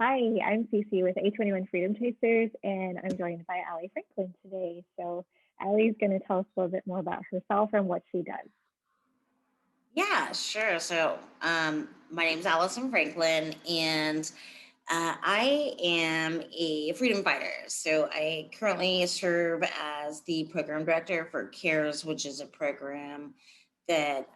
Hi, I'm Cece with A21 Freedom Chasers, and I'm joined by Allie Franklin today. So, Allie's going to tell us a little bit more about herself and what she does. Yeah, sure. My name's Allison Franklin, and I am a freedom fighter. So, I currently serve as the program director for CARES, which is a program that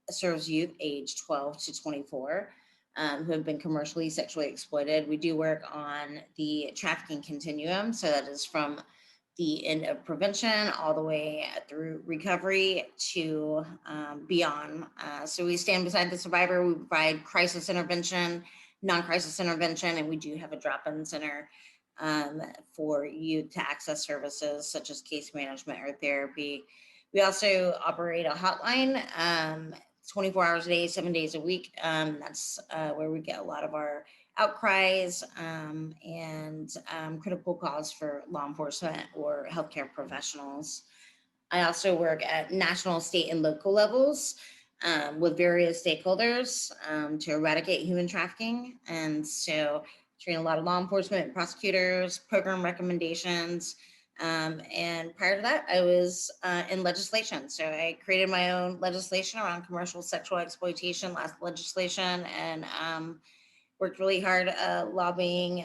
serves youth age 12 to 24 who have been commercially sexually exploited. We do work on the trafficking continuum. So, that is from the end of prevention all the way through recovery to beyond. So we stand beside the survivor. We provide crisis intervention, non-crisis intervention, and we do have a drop-in center for youth to access services such as case management or therapy. We also operate a hotline 24 hours a day, 7 days a week. That's where we get a lot of our outcries and critical calls for law enforcement or healthcare professionals. I also work at national, state, and local levels with various stakeholders to eradicate human trafficking. And so, train a lot of law enforcement, prosecutors, program recommendations. And prior to that, I was in legislation. So I created my own legislation around commercial sexual exploitation, last legislation, and worked really hard lobbying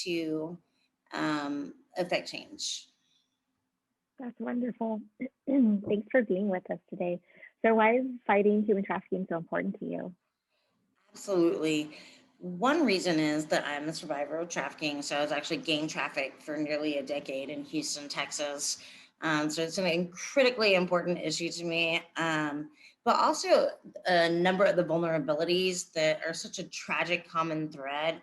to affect change. That's wonderful. Thanks for being with us today. So, why is fighting human trafficking so important to you? Absolutely. One reason is that I'm a survivor of trafficking. So I was actually gang trafficked for nearly a decade in Houston, Texas. So it's a critically important issue to me. But also a number of the vulnerabilities that are such a tragic common thread,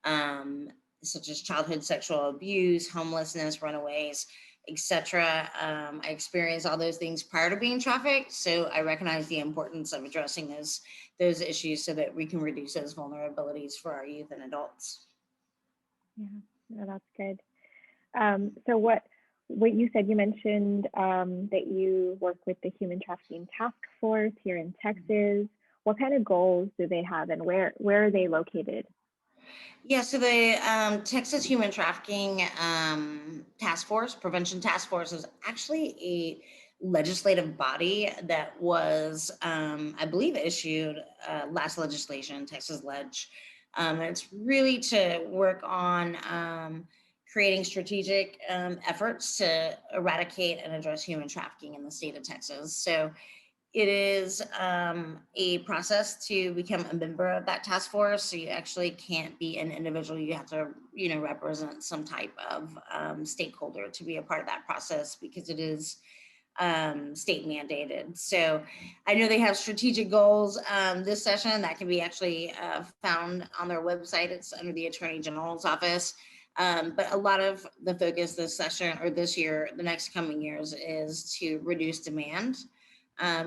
um, such as childhood sexual abuse, homelessness, runaways, etc. I experienced all those things prior to being trafficked. So I recognize the importance of addressing those issues so that we can reduce those vulnerabilities for our youth and adults. Yeah, no, that's good. So what you said, you mentioned that you work with the Human Trafficking Task Force here in Texas. What kind of goals do they have, and where are they located? Yeah, so the Texas Human Trafficking Task Force, Prevention Task Force, is actually a legislative body that was, I believe, issued last legislation, Texas Ledge. And it's really to work on creating strategic efforts to eradicate and address human trafficking in the state of Texas. So it is a process to become a member of that task force. So you actually can't be an individual. You have to, represent some type of stakeholder to be a part of that process because it is state mandated. So I know they have strategic goals this session that can be actually found on their website. It's under the Attorney General's office. But a lot of the focus this session or this year, the next coming years, is to reduce demand,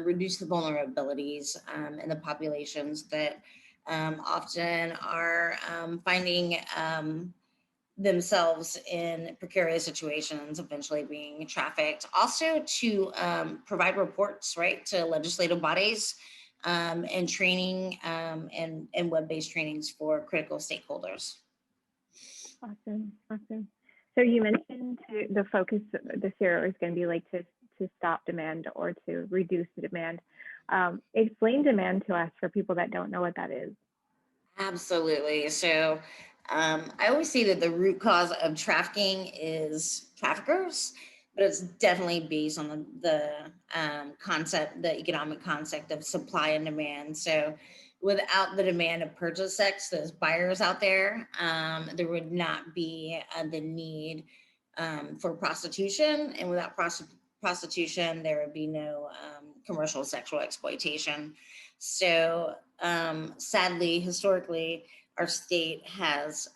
reduce the vulnerabilities in the populations that often are finding themselves in precarious situations, eventually being trafficked. Also, to provide reports, right, to legislative bodies and training and web based trainings for critical stakeholders. Awesome, awesome. So you mentioned the focus this year is going to be like to stop demand or to reduce the demand. Explain demand to us for people that don't know what that is. Absolutely. So I always say that the root cause of trafficking is traffickers, but it's definitely based on the concept, the economic concept of supply and demand. So without the demand of purchase sex, those buyers out there, there would not be the need for prostitution. And without prostitution, there would be no commercial sexual exploitation. So sadly, historically, our state has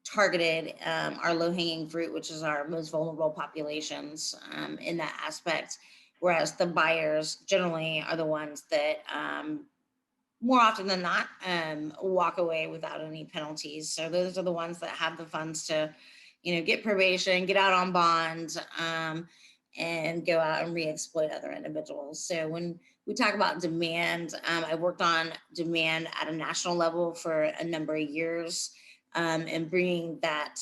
targeted our low hanging fruit, which is our most vulnerable populations in that aspect. Whereas the buyers generally are the ones that more often than not walk away without any penalties. So those are the ones that have the funds to, get probation, get out on bond, and go out and re-exploit other individuals. So when we talk about demand. I worked on demand at a national level for a number of years, and bringing that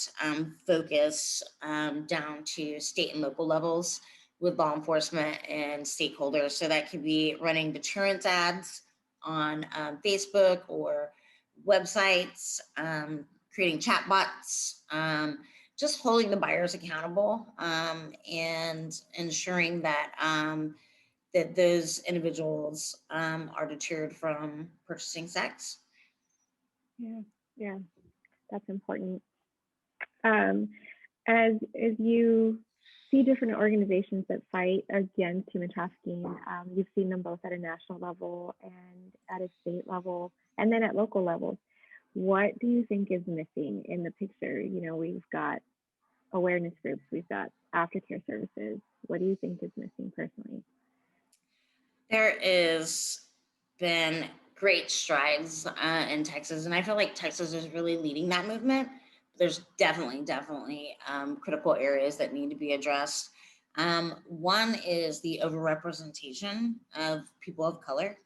focus down to state and local levels with law enforcement and stakeholders. So that could be running deterrence ads on Facebook or websites, creating chatbots, just holding the buyers accountable, and ensuring that that those individuals are deterred from purchasing sex. Yeah, yeah, that's important. Um, as you see different organizations that fight against human trafficking, you've seen them both at a national level and at a state level, and then at local levels. What do you think is missing in the picture? You know, we've got awareness groups, we've got aftercare services. What do you think is missing personally? There is been great strides in Texas, and I feel like Texas is really leading that movement. There's definitely critical areas that need to be addressed. One is the overrepresentation of people of color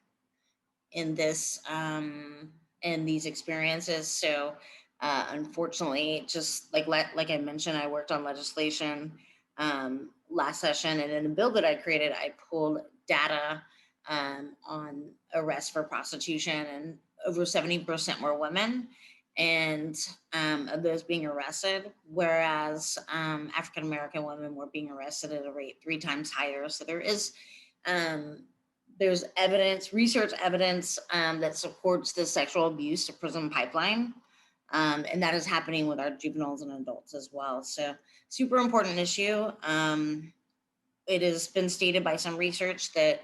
in this in these experiences. So unfortunately, just like I mentioned, I worked on legislation last session, and in the bill that I created, I pulled data on arrests for prostitution, and over 70% were women. And of those being arrested, whereas African American women were being arrested at a rate 3 times higher. So um, there's evidence, research evidence that supports the sexual abuse to prison pipeline. And that is happening with our juveniles and adults as well. So super important issue. It has been stated by some research that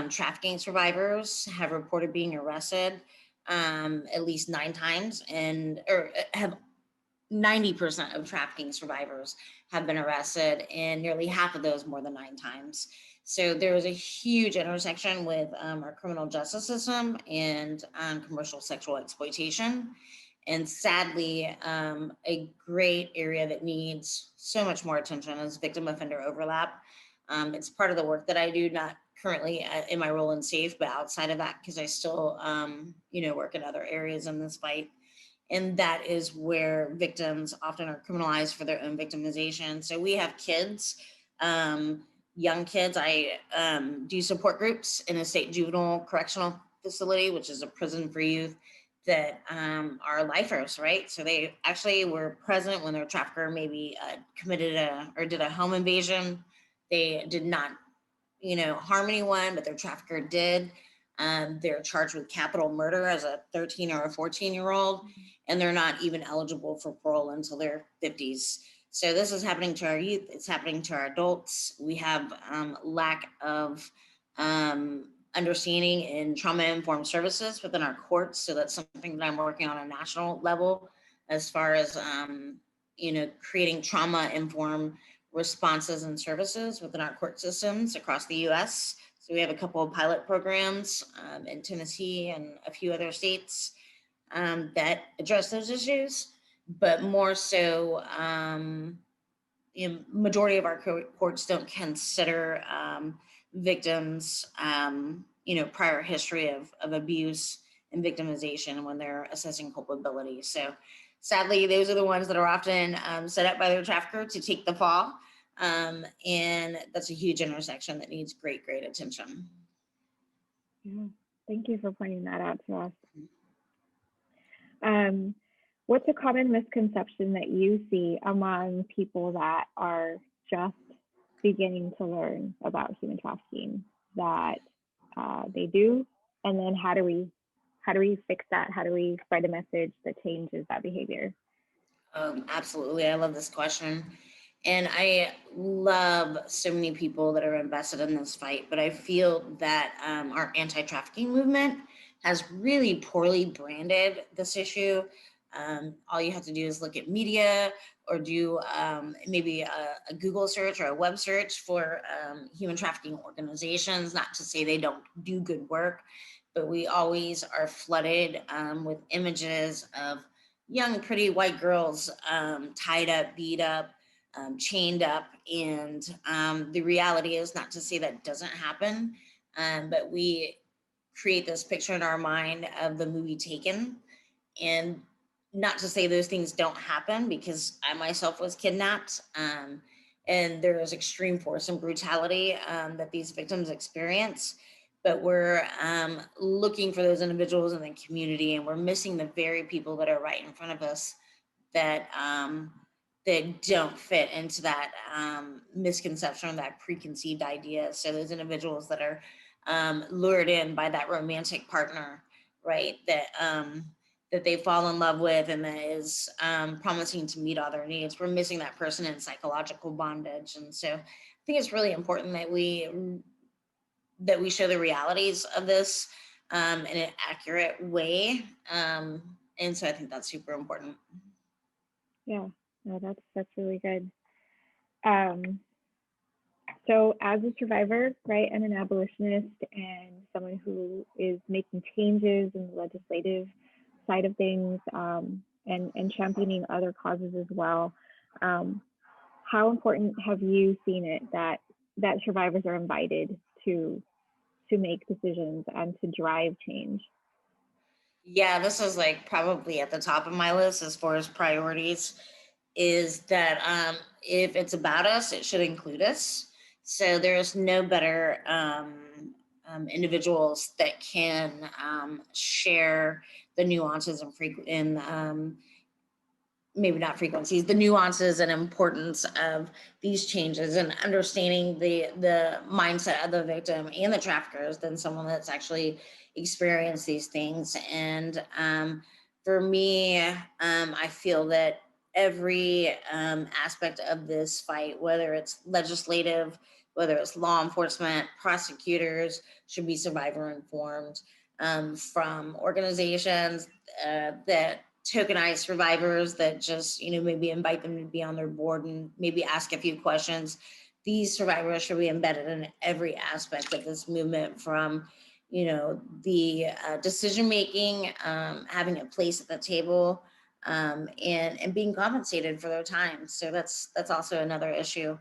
trafficking survivors have reported being arrested at least 9 times, and or have 90% of trafficking survivors have been arrested, and nearly half of those more than 9 times. So there is a huge intersection with our criminal justice system and commercial sexual exploitation. And sadly, a great area that needs so much more attention is victim offender overlap. It's part of the work that I do, not currently in my role in SAFE, but outside of that, because I still, work in other areas in this fight. And that is where victims often are criminalized for their own victimization. So we have kids, young kids. I do support groups in a state juvenile correctional facility, which is a prison for youth, that are lifers, right? So they actually were present when their trafficker maybe did a home invasion. They did not, harm anyone, but their trafficker did. They're charged with capital murder as a 13 or a 14-year-old, and they're not even eligible for parole until their 50s. So this is happening to our youth. It's happening to our adults. We have lack of understanding in trauma-informed services within our courts. So that's something that I'm working on a national level, as far as creating trauma-informed responses and services within our court systems across the U.S. So we have a couple of pilot programs in Tennessee and a few other states that address those issues, but more so, majority of our courts don't consider victims, prior history of abuse and victimization when they're assessing culpability. So sadly, those are the ones that are often set up by their trafficker to take the fall. And that's a huge intersection that needs great attention. Yeah, thank you for pointing that out to us. What's a common misconception that you see among people that are just beginning to learn about human trafficking that they do, and then how do we fix that? How do we spread a message that changes that behavior? Absolutely, I love this question. And I love so many people that are invested in this fight, but I feel that our anti-trafficking movement has really poorly branded this issue. All you have to do is look at media or do maybe a Google search or a web search for human trafficking organizations, not to say they don't do good work, but we always are flooded with images of young, pretty white girls tied up, beat up, chained up. And the reality is, not to say that doesn't happen, but we create this picture in our mind of the movie Taken. And not to say those things don't happen, because I myself was kidnapped. And there is extreme force and brutality that these victims experience. But we're looking for those individuals in the community, and we're missing the very people that are right in front of us that that don't fit into that misconception, that preconceived idea. So those individuals that are lured in by that romantic partner, right? That they fall in love with, and that is promising to meet all their needs. We're missing that person in psychological bondage, and so I think it's really important that we show the realities of this in an accurate way. And so I think that's super important. Yeah, no, that's really good. Um, so as a survivor, right, and an abolitionist and someone who is making changes in the legislative side of things, and championing other causes as well, um, how important have you seen it that survivors are invited to make decisions and to drive change? Yeah, this is like probably at the top of my list as far as priorities, is that if it's about us, it should include us. So there's no better individuals that can share the nuances and maybe not frequencies, the nuances and importance of these changes, and understanding the mindset of the victim and the traffickers than someone that's actually experienced these things. And for me, I feel that every aspect of this fight, whether it's legislative, whether it's law enforcement, prosecutors, should be survivor informed, from organizations that tokenize survivors, that just, maybe invite them to be on their board and maybe ask a few questions. These survivors should be embedded in every aspect of this movement, from the decision making, having a place at the table, and being compensated for their time. So that's also another issue.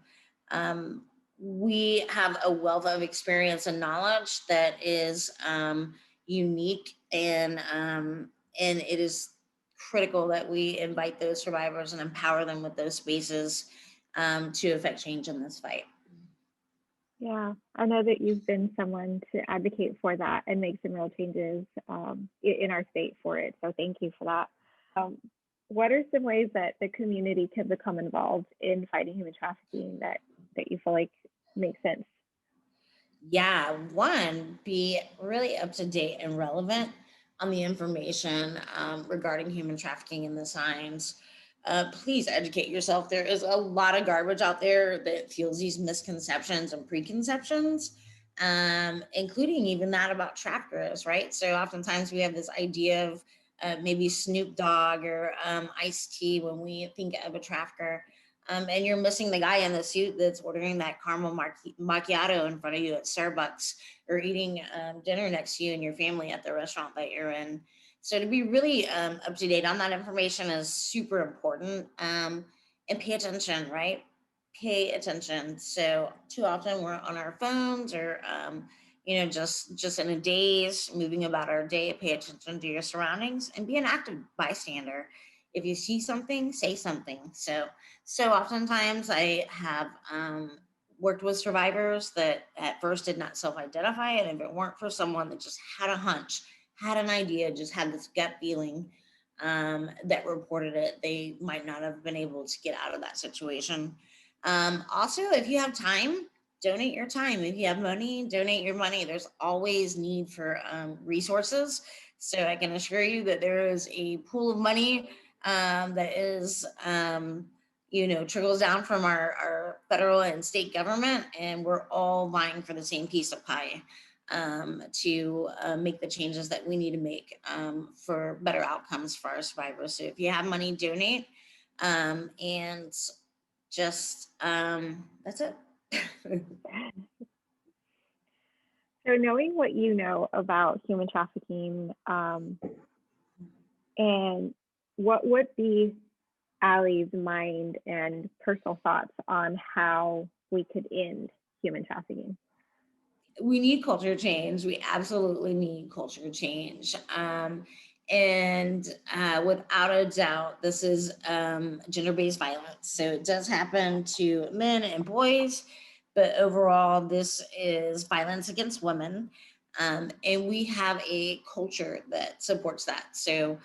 um, we have a wealth of experience and knowledge that is unique, and it is critical that we invite those survivors and empower them with those spaces to affect change in this fight. Yeah, I know that you've been someone to advocate for that and make some real changes, in our state for it. So thank you for that. Um, what are some ways that the community can become involved in fighting human trafficking that you feel like makes sense? Yeah, one, be really up to date and relevant on the information regarding human trafficking and the signs. Please educate yourself. There is a lot of garbage out there that fuels these misconceptions and preconceptions, including even that about traffickers, right? So oftentimes we have this idea of maybe Snoop Dogg or Ice T when we think of a trafficker. And you're missing the guy in the suit that's ordering that caramel macchiato in front of you at Starbucks, or eating dinner next to you and your family at the restaurant that you're in. So to be really up to date on that information is super important. And pay attention, right? Pay attention. So too often we're on our phones, or just in a daze, moving about our day. Pay attention to your surroundings and be an active bystander. If you see something, say something. So oftentimes I have worked with survivors that at first did not self-identify, and if it weren't for someone that just had a hunch, had an idea, just had this gut feeling, that reported it, they might not have been able to get out of that situation. Also, if you have time, donate your time. If you have money, donate your money. There's always need for resources. So I can assure you that there is a pool of money that is trickles down from our federal and state government, and we're all vying for the same piece of pie, to make the changes that we need to make, for better outcomes for our survivors. So if you have money, donate, and just that's it. So knowing what you know about human trafficking, and what would be Allie's mind and personal thoughts on how we could end human trafficking? we need culture change. We absolutely need culture change. And without a doubt, this is gender-based violence. So it does happen to men and boys, but overall, this is violence against women. And we have a culture that supports that. So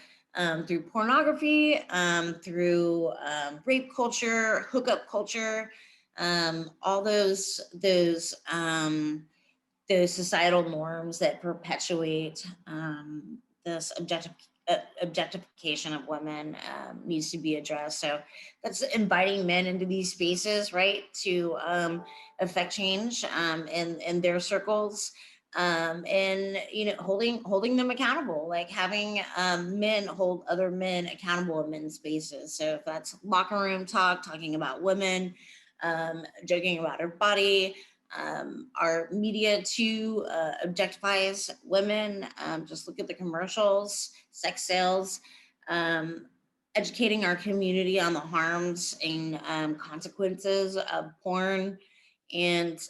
through pornography, through rape culture, hookup culture, all those societal norms that perpetuate this objectification of women needs to be addressed. So that's inviting men into these spaces, right, to affect change in their circles. And holding them accountable, like having men hold other men accountable in men's spaces. So if that's locker room talk, talking about women, joking about her body, our media too objectifies women. Just look at the commercials, sex sales, um, educating our community on the harms and consequences of porn. And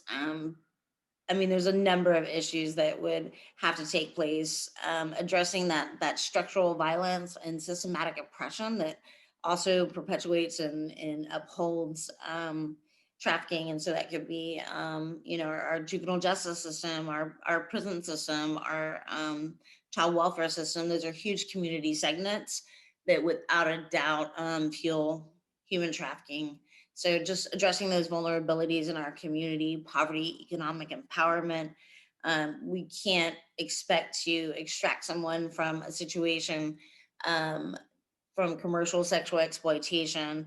I mean, there's a number of issues that would have to take place, addressing that structural violence and systematic oppression that also perpetuates and upholds trafficking. And so that could be, our juvenile justice system, our prison system, our child welfare system. Those are huge community segments that, without a doubt, fuel human trafficking. So just addressing those vulnerabilities in our community, poverty, economic empowerment. We can't expect to extract someone from a situation, um, from commercial sexual exploitation,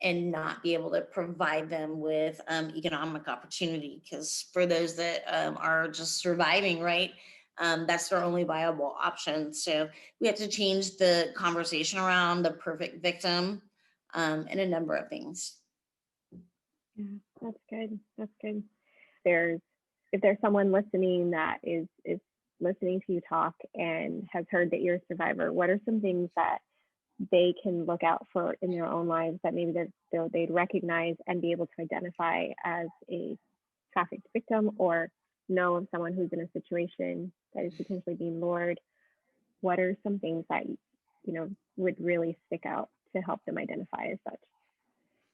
and not be able to provide them with economic opportunity. Because for those that are just surviving, right, that's their only viable option. So we have to change the conversation around the perfect victim, and a number of things. Yeah, that's good. That's good. There's if there's someone listening that is listening to you talk and has heard that you're a survivor, what are some things that they can look out for in their own lives that maybe they'd recognize and be able to identify as a trafficked victim, or know of someone who's in a situation that is potentially being lured? What are some things that would really stick out to help them identify as such?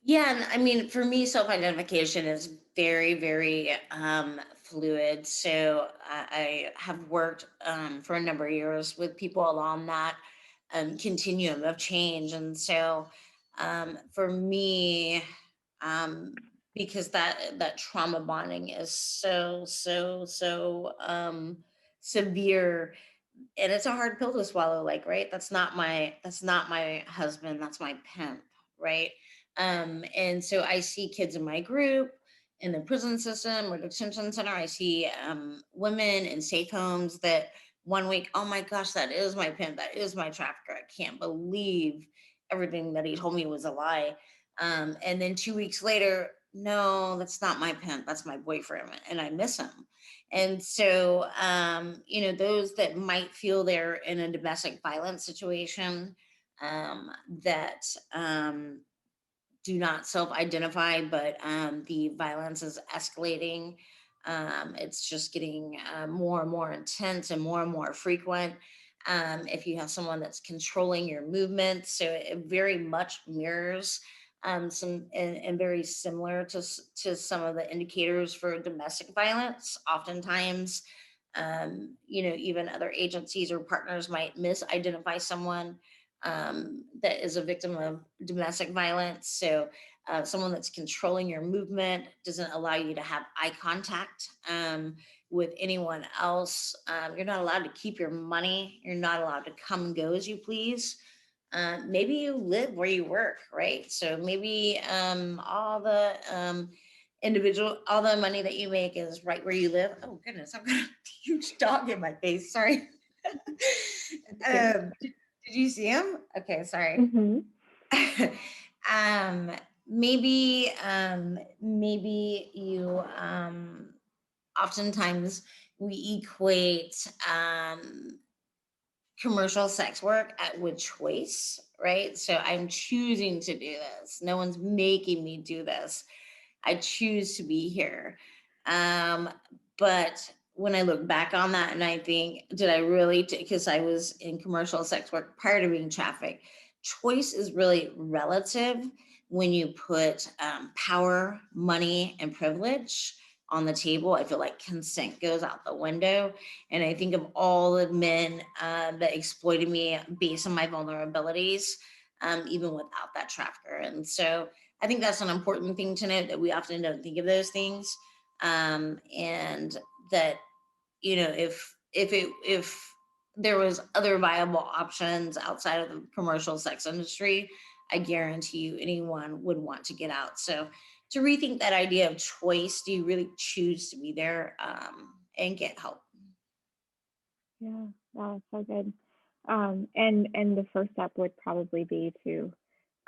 Yeah, and I mean, for me, self-identification is very, very fluid. So I have worked for a number of years with people along that continuum of change, and so for me, um, because that trauma bonding is so severe, and it's a hard pill to swallow, like, right, that's not my husband, that's my pimp, right? And so I see kids in my group, in the prison system or detention center. I see women in safe homes that one week, oh my gosh, that is my pimp, that is my trafficker, I can't believe everything that he told me was a lie. And then 2 weeks later, no, that's not my pimp, that's my boyfriend, and I miss him. And so, those that might feel they're in a domestic violence situation, that do not self identify, but the violence is escalating. It's just getting more and more intense and more frequent. If you have someone that's controlling your movements, so it very much mirrors some and very similar to some of the indicators for domestic violence. Oftentimes, even other agencies or partners might misidentify someone that is a victim of domestic violence. So, someone that's controlling your movement, doesn't allow you to have eye contact with anyone else. You're not allowed to keep your money. You're not allowed to come and go as you please. Maybe you live where you work, right? So maybe all the money that you make is right where you live. Oh goodness, I've got a huge dog in my face. Sorry. Okay. Did you see him? Okay, sorry. Mm-hmm. um, maybe you oftentimes we equate commercial sex work with choice, right? So I'm choosing to do this. No one's making me do this. I choose to be here. Um, but when I look back on that and I think, did I really, because I was in commercial sex work prior to being trafficked. Choice is really relative when you put power, money, and privilege on the table. I feel like consent goes out the window. And I think of all the men that exploited me based on my vulnerabilities, even without that trafficker. And so I think that's an important thing to note, that we often don't think of those things. And that, if there was other viable options outside of the commercial sex industry, I guarantee you anyone would want to get out. So to rethink that idea of choice, do you really choose to be there, and get help? Yeah, wow, so good. And the first step would probably be to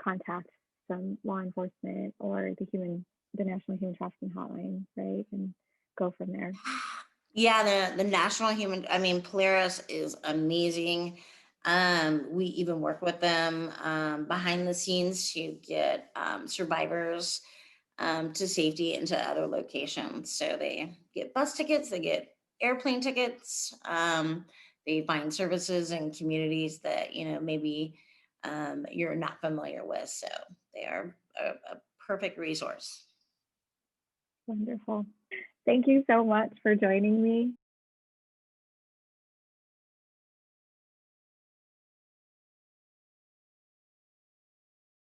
contact some law enforcement or the National Human Trafficking Hotline, right? And go from there. Yeah, the National Human, I mean, Polaris is amazing. We even work with them behind the scenes to get survivors to safety into other locations. So they get bus tickets, they get airplane tickets, they find services in communities that, maybe you're not familiar with. So they are a perfect resource. Wonderful. Thank you so much for joining me.